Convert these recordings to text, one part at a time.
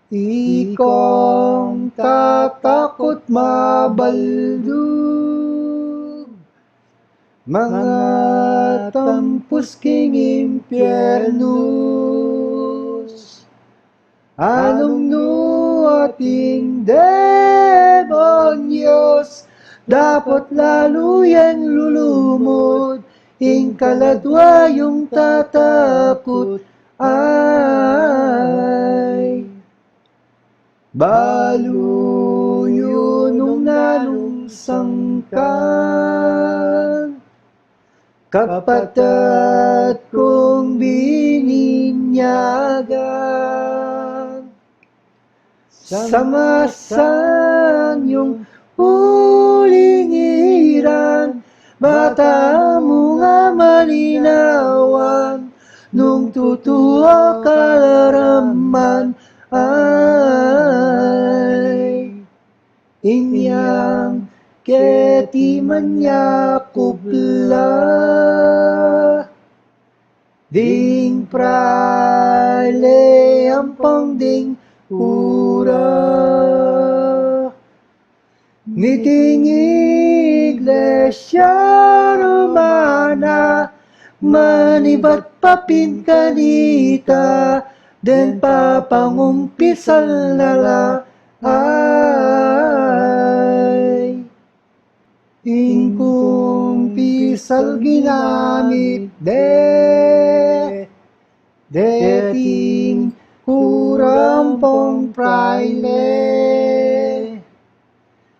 Ikong tatakot mabaldug, mga tampus king impyernos, anong ating demonyos, dapat lalo yang lulumod, ing kaladwa yung tatakot ay baluyo nung nanungsangkan, kapatat kong bininyagan, samasan yung huling iran, bata mo nga malinawan, nung tutuwa kalaraman ay inyang keti manyakupla, ding praile ampang ding ura, niting iglesia romana, manibat papin kanita, den papangumpisal nala ay ingkumpisal ginamit deting hurampong praile,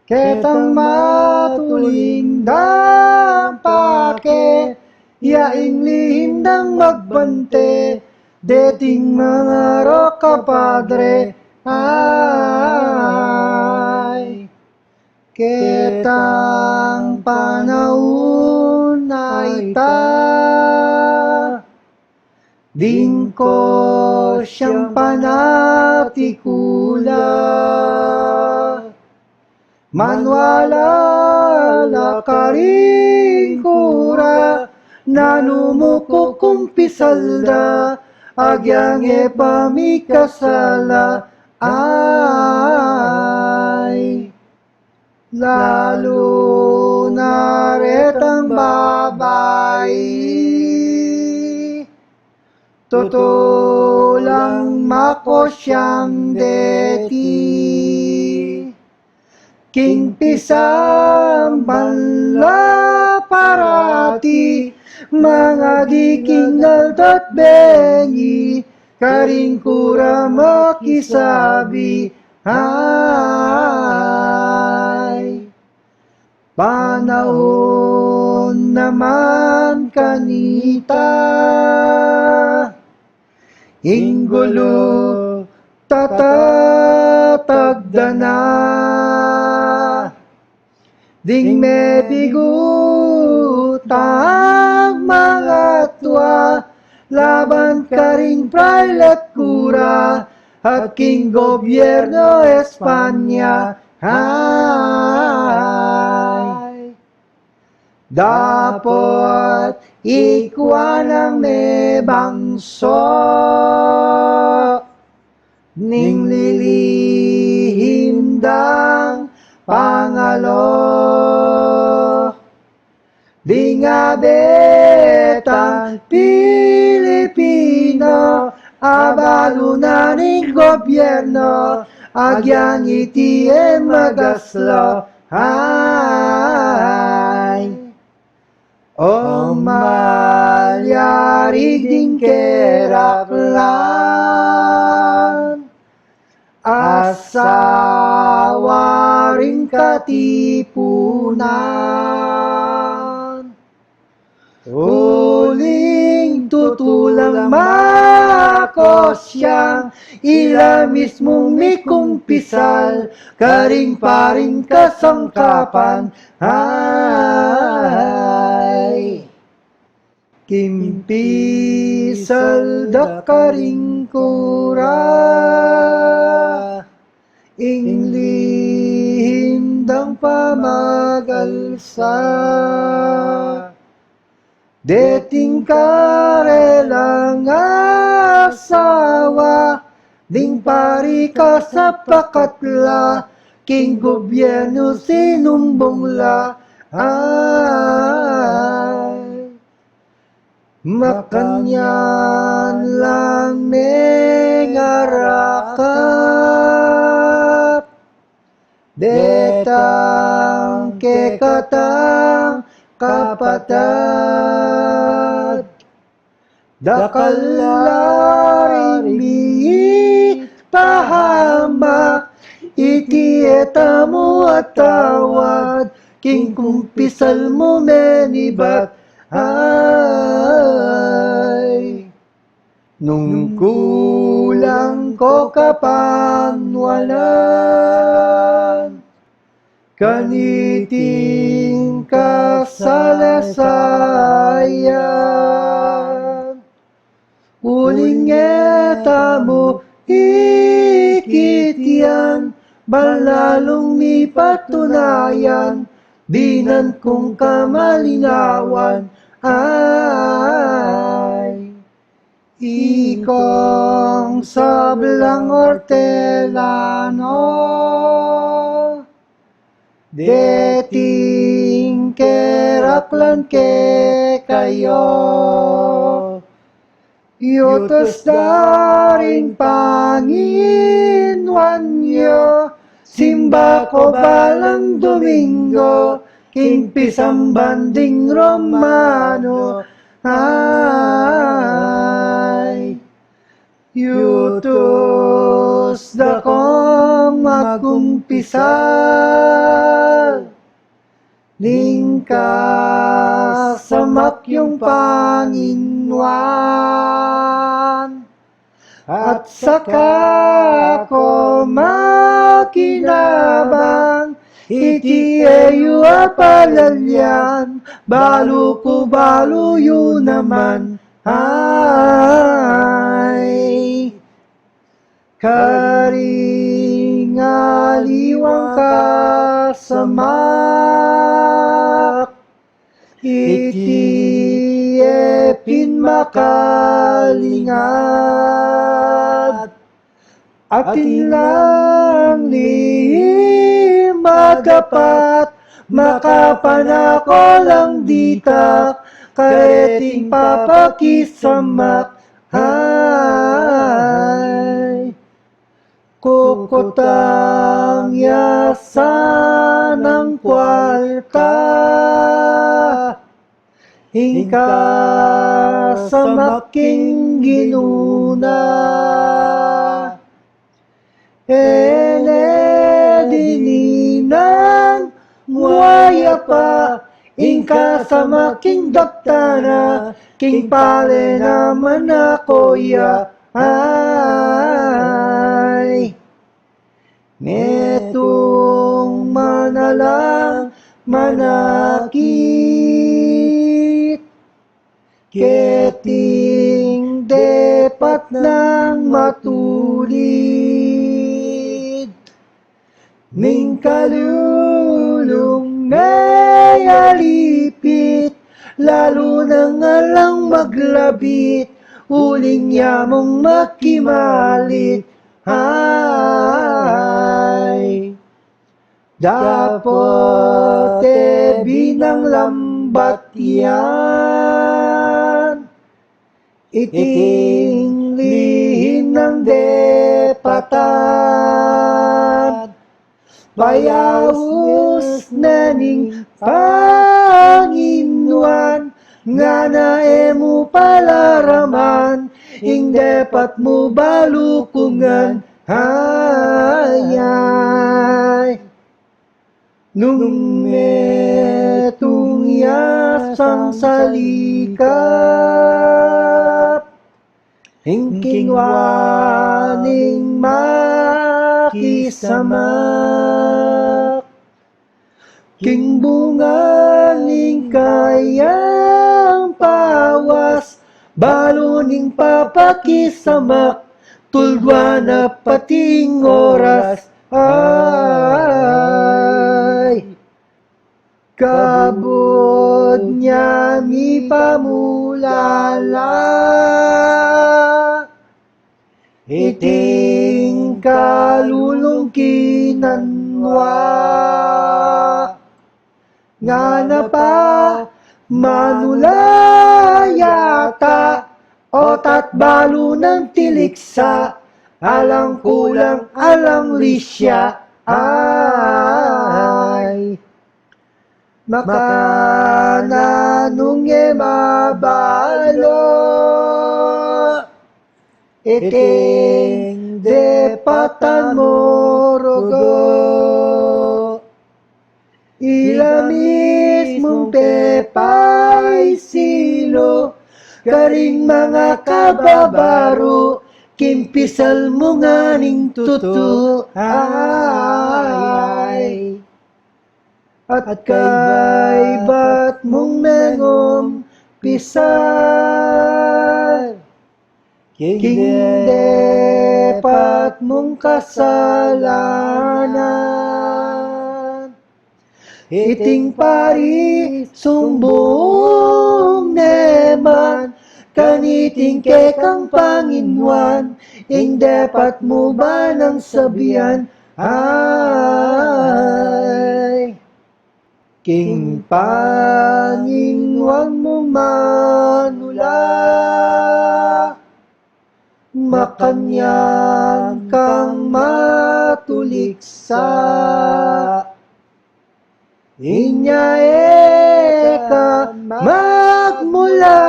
ketang matuling dampake, yaing lihindang magbante, deting mga roka padre ay ketang panahon na ita, ding ko siyang panatikula, manwala lakaring kura, nanumukukumpisalda, agyang epamikasala ay lalo naretang babae, totoo lang mako siyang deti, king pisang banla parati, mga diking naldat bengi, karing kura makisabi ay panahon naman kanita, inggulo tatatagdana, ding mebigutang mga twa, laban karing prailet kura, at king gobyerno Espanya ay dapat ikuan ang mebangso, ning lilihimdang pangalo, di nga betang Pilipino, abalo na ning gobyerno, agyang itiem magaslo ay o malyarig ding keraklan, asawa ring katipunan, uling tutulang mako siyang ila mismong mikumpisal, karing paring kasangkapan ay kimpisal da karing kura, ing lihindang pamagalsa, deting karelang asawa, ding pari ka sa pakatla, king gobyerno sinumbong la, ay makanyan lang nengarakap, detang kekatang kapatad, dakalaring miit pahamak, iti etamo at tawad, king kumpisal mo menibat, ay nung kulang ko kapanwalan, kaniting kasalasayan, uling etamo ikitian, balalong ni patunayan, dinan kong kamalinawan, ay ikong sablang hortelano, deting keraklan ke kayo, yotos daring Panginoon nyo, simba ko balang Domingo, king pisambanding Romano, ay yutos da kong magkumpisal, lingka samak yung Panginoon, at saka ko makinabang, iti eyo apalalyan, balu ko baluyo naman, ay karingaliwang kasamak, iti epin makalingat, atin lang lihim madapat, makapanako lang dita, kareting papakisamak, ay kukutang yasan ng kwalta, hingka sa making ginuna, dininang muaya pa, ingka sa making daktana, king pale naman ako ya, ay netong manalang manakit, keting depat ng matulid, ning kalulong nayalipit, lalo na nga lang maglabit, uling yamong makimalit, ay dapote binang lambat yan, iting lihim ng depatan, bayawos na ning Panginoon, nga na emo palaraman, ing depat mo balukungan, ay nung metong yasang salikap, hingkingwaning makisamak, king bungaling kayang pawas, baluning papakisamak, tulwa na pating oras, ay kabod niya mi pamulala, iti king kalulungkinanwa. Nga na pa manulayata, otat balo ng tiliksa, alang kulang alang lisya, ay makananong mabalo, iting depatan mo rogo, ilamis mong pepay silo, karing mga kababaro, kimpisal mo nga ning tutu, ay. At kay ba't mong mengom pisal, king depat mong kasalanan, iting pari sumbong neman, kaniting kekang Panginoon, ing dapat mo ba ng sabihan, ay. King Panginoon mo manula, makanyang kang matuliksa, inya eka magmulala,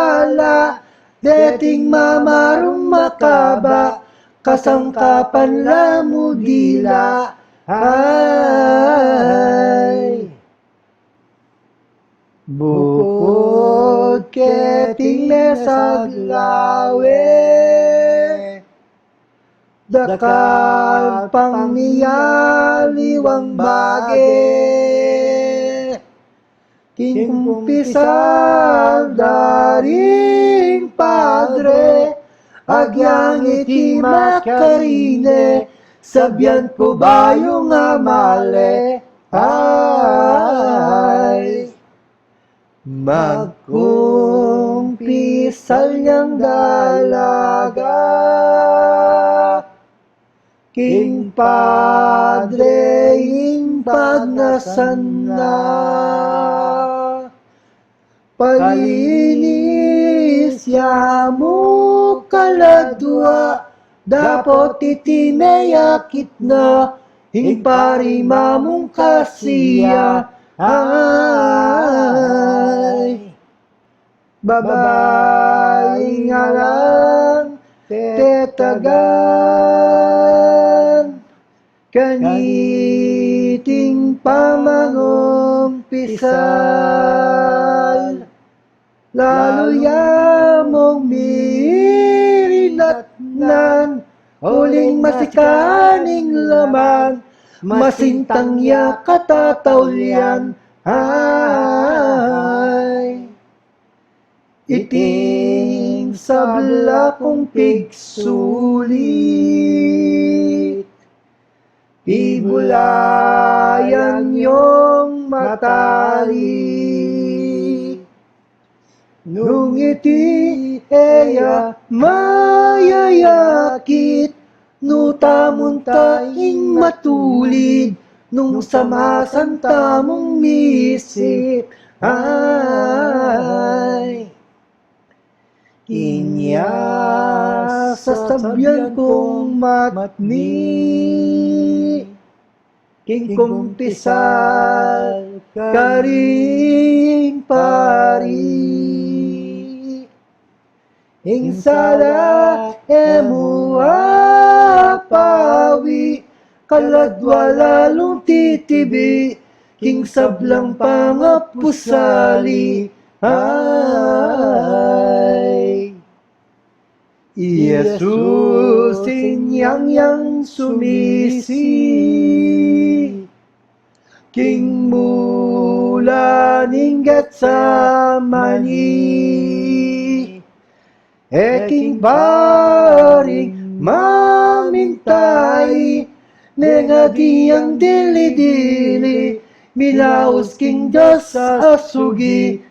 deting mamarong makaba, kasangkapan lamu dila, ay. Bukod keting mesaglawe, dakal pang niyaliwang bage, kumpisal daring padre, agyang iti makarine, sabyan ko bayong amale, ay. Magkumpisal niyang dalaga, king padre ing pagnasan na, palinis yamu kaladwa, dapot iti meyakit na, ing pari mamong kasiya, ay. Babae nga lang tetagan, kaniting pamangumpisal, lalo yamong mirinatnan, uling masikaning laman, masintang ya katatawlian, ay. Iting sabla kong pigsulit, pigulayan yung matalik, nung iti eya mayayakit, nutamuntaing matulid, nung samasanta mong misip, ay. Inya sasabyan kong matni, king kumpisal karing pari, ing sala emu apawi, kaladwa lalong titibi, king sablang pangapusali, ay. Yesus inyang yang sumisi, king mula ninggat sa mani, king paring mamintay, nengadiyang dili-dili, milaos king Diyos asugi,